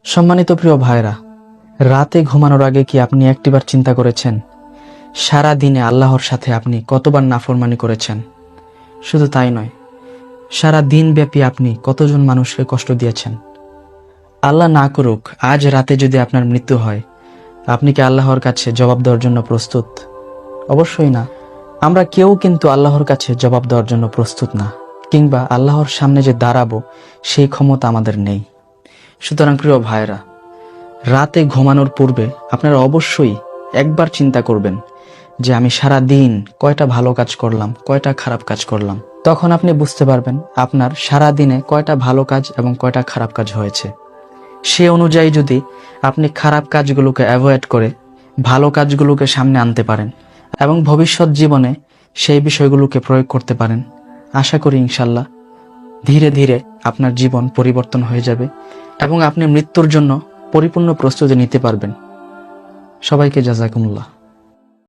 সম্মানিত প্রিয় ভাইরা, রাতে ঘুমানোর আগে কি আপনি একটিবার চিন্তা করেছেন সারা দিনে আল্লাহর সাথে আপনি কতবার নাফরমানি করেছেন? শুধু তাই নয়, সারা দিন ব্যাপী আপনি কতজন মানুষকে কষ্ট দিয়েছেন? আল্লাহ না করুক, আজ রাতে যদি আপনার মৃত্যু হয়, আপনি কি আল্লাহর কাছে জবাব দেওয়ার জন্য প্রস্তুত? অবশ্যই না। আমরা কেউ কিন্তু আল্লাহর কাছে জবাব দেওয়ার জন্য প্রস্তুত না, কিংবা আল্লাহর সামনে যে দাঁড়াবো সেই ক্ষমতা আমাদের নেই। সুতরাং প্রিয় ভাইরা, রাতে ঘুমানোর পূর্বে আপনারা অবশ্যই একবার চিন্তা করবেন যে আমি সারা দিন কয়টা ভালো কাজ করলাম, কয়টা খারাপ কাজ করলাম। তখন আপনি বুঝতে পারবেন আপনার সারা দিনে কয়টা ভালো কাজ এবং কয়টা খারাপ কাজ হয়েছে। সে অনুযায়ী যদি আপনি খারাপ কাজগুলোকে অ্যাভয়েড করে ভালো কাজগুলোকে সামনে আনতে পারেন এবং ভবিষ্যৎ জীবনে সেই বিষয়গুলোকে প্রয়োগ করতে পারেন, আশা করি ইনশাল্লাহ ধীরে ধীরে আপনার জীবন পরিবর্তন হয়ে যাবে এবং আপনি মৃত্যুর জন্য পরিপূর্ণ প্রস্তুতি নিতে পারবেন। সবাইকে জাযাকুমুল্লাহ।